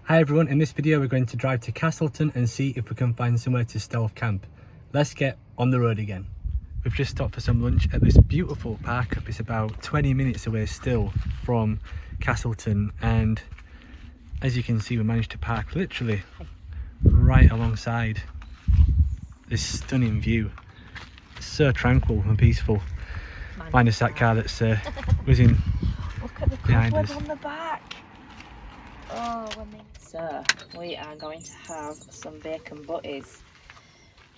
Hi everyone, in this video we're going to drive to Castleton and see if we can find somewhere to stealth camp. Let's get on the road again. We've just stopped for some lunch at this beautiful park up. It's about 20 minutes away still from Castleton, and as you can see we managed to park literally right alongside this stunning view. It's so tranquil and peaceful. Find us that car that's whizzing Look at the behind us. on the back. Oh, so we are going to have some bacon butties.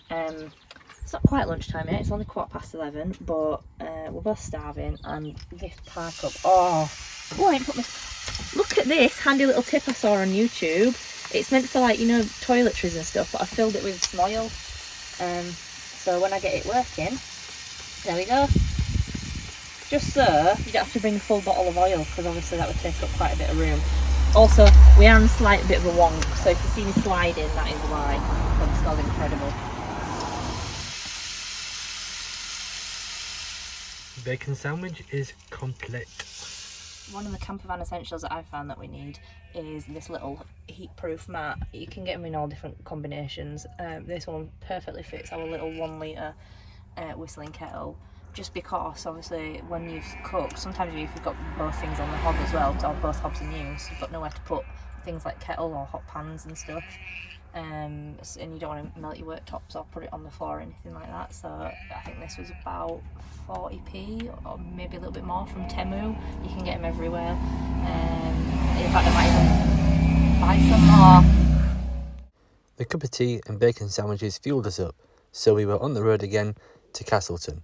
It's not quite lunchtime yet, it's only 11:15, but we're both starving, and this park up. Oh, I ain't put my. Look at this handy little tip I saw on YouTube. It's meant for, like, you know, toiletries and stuff, but I filled it with some oil. So when I get it working, there we go. Just so you don't have to bring a full bottle of oil, because obviously that would take up quite a bit of room. Also, we are on a slight bit of a wonk, so if you see me sliding, that is why. But it smells incredible. Bacon sandwich is complete. One of the camper van essentials that I found that we need is this little heat-proof mat. You can get them in all different combinations. This one perfectly fits our little 1 litre whistling kettle. Just because, obviously, when you cook, sometimes if you've got both things on the hob as well, or both hobs in use, you've got nowhere to put things like kettle or hot pans and stuff. And you don't want to melt your worktops or put it on the floor or anything like that. So I think this was about 40p or maybe a little bit more from Temu. You can get them everywhere. In fact, I might even buy some more. The cup of tea and bacon sandwiches fueled us up, so we were on the road again to Castleton.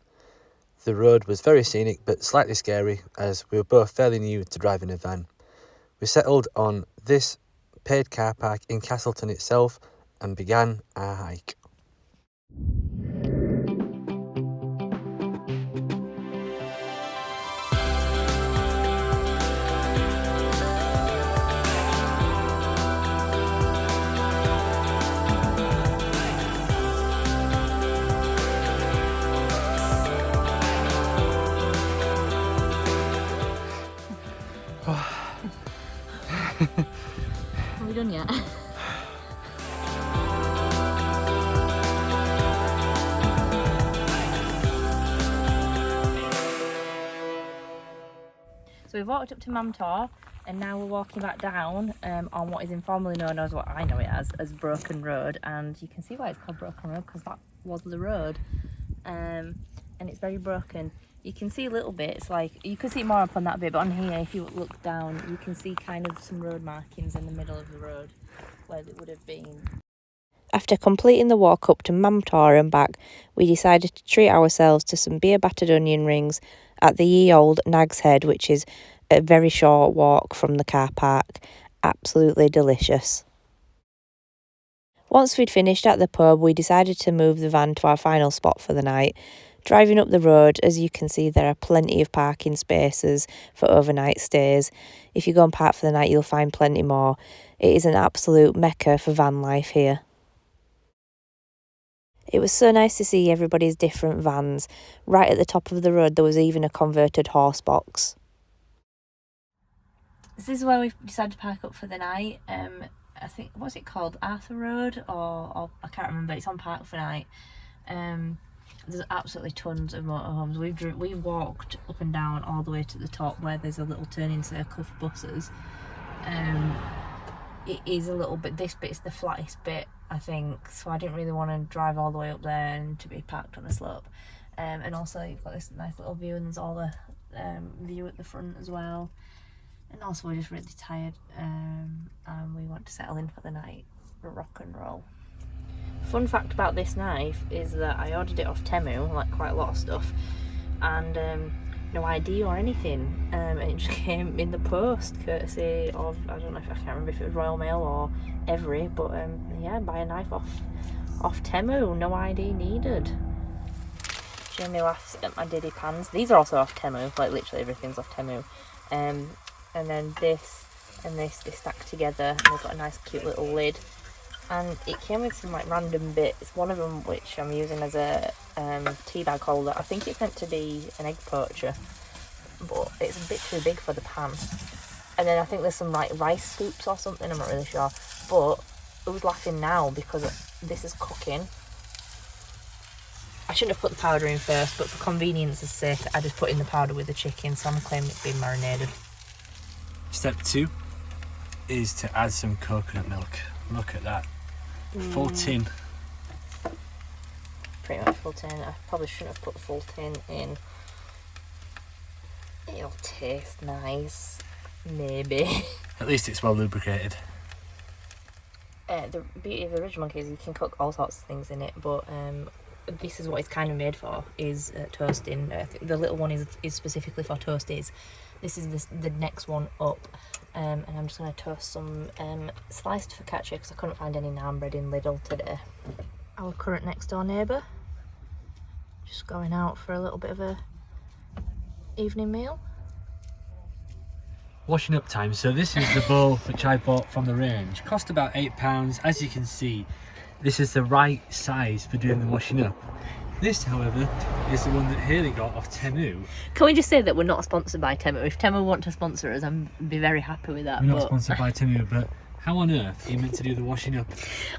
The road was very scenic but slightly scary, as we were both fairly new to driving a van. We settled on this paid car park in Castleton itself and began our hike. Are we done yet? So we've walked up to Mamtor, and now we're walking back down on what is informally known as, what I know it as Broken Road, and you can see why it's called Broken Road, because that was the road, and it's very broken. You can see little bits, like you can see more up on that bit, but on here, if you look down, you can see kind of some road markings in the middle of the road where it would have been. After completing the walk up to Mamtor and back, we decided to treat ourselves to some beer battered onion rings at the ye old Nag's Head, which is a very short walk from the car park. Absolutely delicious. Once we'd finished at the pub, we decided to move the van to our final spot for the night. Driving up the road, as you can see, there are plenty of parking spaces for overnight stays. If you go and park for the night, you'll find plenty more. It is an absolute mecca for van life here. It was so nice to see everybody's different vans. Right at the top of the road, there was even a converted horse box. This is where we've decided to park up for the night. I think, what's it called? Arthur Road? Or I can't remember. It's on Park for Night. There's absolutely tons of motorhomes. We've walked up and down all the way to the top where there's a little turning circle for buses. It is a little bit, this bit's the flattest bit, I think, so I didn't really want to drive all the way up there and to be parked on a slope. And also you've got this nice little view, and there's all the view at the front as well. And also we're just really tired, and we want to settle in for the night, rock and roll. Fun fact about this knife is that I ordered it off Temu, like quite a lot of stuff, and no ID or anything, and it just came in the post courtesy of, I can't remember if it was Royal Mail or Every, but yeah, buy a knife off Temu, no ID needed. Jamie laughs at my diddy pans. These are also off Temu, like literally everything's off Temu. And then this and this, they stack together, and they've got a nice cute little lid. And it came with some like random bits, one of them which I'm using as a tea bag holder. I think it's meant to be an egg poacher, but it's a bit too big for the pan. And then I think there's some like rice scoops or something, I'm not really sure. But who's laughing now because this is cooking? I shouldn't have put the powder in first, but for convenience's sake, I just put in the powder with the chicken, so I'm claiming it's been marinated. Step 2 is to add some coconut milk. Look at that. Full tin. Pretty much full tin. I probably shouldn't have put the full tin in. It'll taste nice. Maybe. At least it's well lubricated. The beauty of the ridge monkey is you can cook all sorts of things in it, but this is what it's kind of made for, is toasting. I think the little one is specifically for toasties. This is the next one up, and I'm just going to toast some sliced focaccia because I couldn't find any naan bread in Lidl today. Our current next door neighbour, just going out for a little bit of a evening meal. Washing up time. So this is the bowl which I bought from the range. Cost about £8. As you can see, this is the right size for doing the washing up. This, however, is the one that Haley got off Temu. Can we just say that we're not sponsored by Temu? If Temu want to sponsor us, I'd be very happy with that. We're not sponsored by Temu, but how on earth are you meant to do the washing up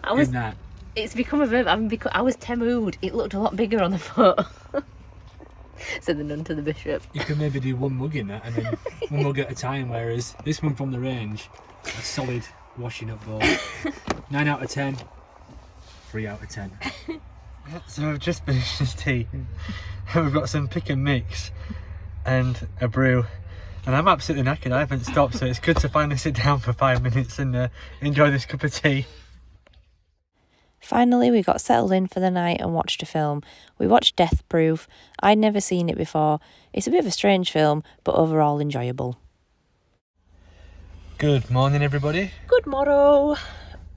in that? It's become a verb. I was Temu'd. It looked a lot bigger on the foot. Said the nun to the bishop. You could maybe do one mug in that and then one mug at a time, whereas this one from the range, a solid washing up bowl. 9 out of 10, 3 out of 10. So we've just finished this tea. We've got some pick and mix and a brew. And I'm absolutely knackered. I haven't stopped, so it's good to finally sit down for 5 minutes and enjoy this cup of tea. Finally, we got settled in for the night and watched a film. We watched Death Proof. I'd never seen it before. It's a bit of a strange film, but overall enjoyable. Good morning, everybody. Good morrow.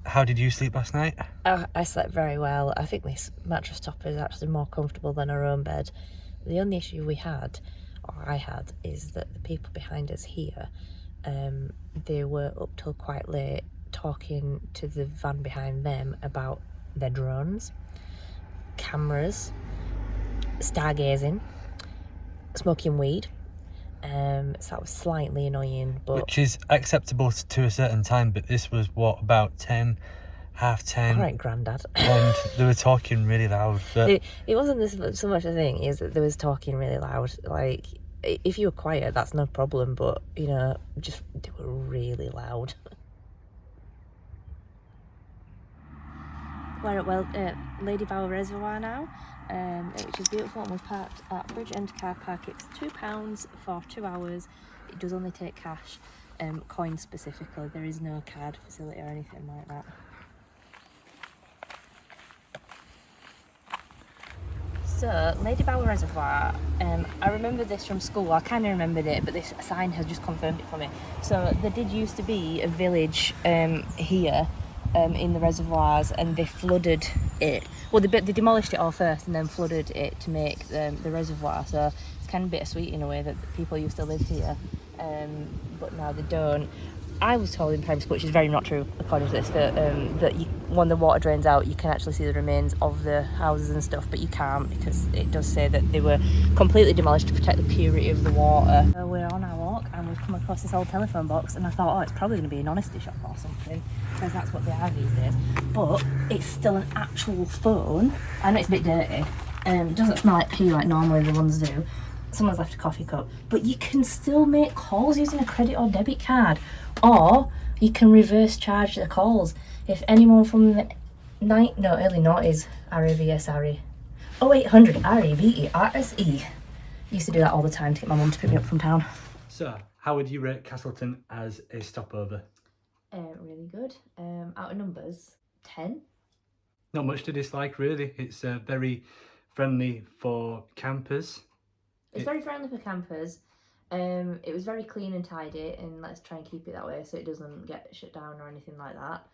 How did you sleep last night? I slept very well. I think this mattress topper is actually more comfortable than our own bed. The only issue we had, or I had, is that the people behind us here, they were up till quite late talking to the van behind them about their drones, cameras, stargazing, smoking weed. So that was slightly annoying, but which is acceptable to a certain time, but this was what, about 10, half 10? All right, Grandad. And they were talking really loud. But it wasn't so much a thing, is that they was talking really loud. Like, if you were quiet, that's no problem, but you know, just they were really loud. We're at Ladybower Reservoir now, which is beautiful, and we've parked at Bridge End Car Park. It's £2 for 2 hours. It does only take cash, coins specifically. There is no card facility or anything like that. So, Ladybower Reservoir, I remember this from school. I kind of remembered it, but this sign has just confirmed it for me. So there did used to be a village here in the reservoirs, and they flooded it. Well, they demolished it all first and then flooded it to make the reservoir. So it's kind of bittersweet in a way that people used to live here, but now they don't. I was told in primary school, which is very not true according to this, that when the water drains out, you can actually see the remains of the houses and stuff, but you can't, because it does say that they were completely demolished to protect the purity of the water. So we're on our walk and we've come across this old telephone box, and I thought, oh, it's probably going to be an honesty shop or something, because that's what they are these days. But it's still an actual phone. I know it's a bit dirty. It doesn't smell like pee like normally the ones do. Someone's left a coffee cup, but you can still make calls using a credit or debit card, or you can reverse charge the calls. If anyone from the early noughties, RAVSRE, 0800 RAVERSE, used to do that all the time to get my mum to pick me up from town. So, how would you rate Castleton as a stopover? Really good. Out of numbers, 10. Not much to dislike, really. It's very friendly for campers. It's very friendly for campers. It was very clean and tidy, and let's try and keep it that way so it doesn't get shut down or anything like that.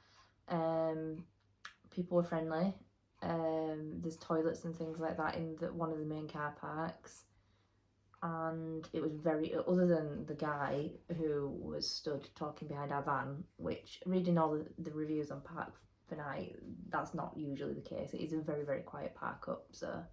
People were friendly. There's toilets and things like that in one of the main car parks, and it was very, other than the guy who was stood talking behind our van, which, reading all the reviews on Park for Night, that's not usually the case. It is a very, very quiet park up, so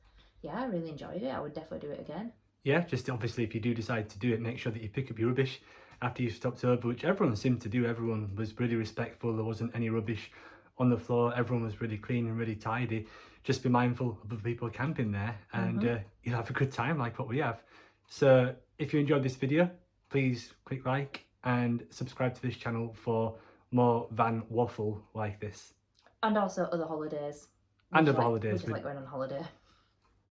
yeah, I really enjoyed it. I would definitely do it again. Yeah, just obviously if you do decide to do it, make sure that you pick up your rubbish after you stopped over, which everyone seemed to do. Everyone was really respectful. There wasn't any rubbish on the floor. Everyone was really clean and really tidy. Just be mindful of the people camping there, and you'll have a good time like what we have. So if you enjoyed this video, please click like and subscribe to this channel for more van waffle like this. And also other holidays. And other We holidays. just like going on holiday.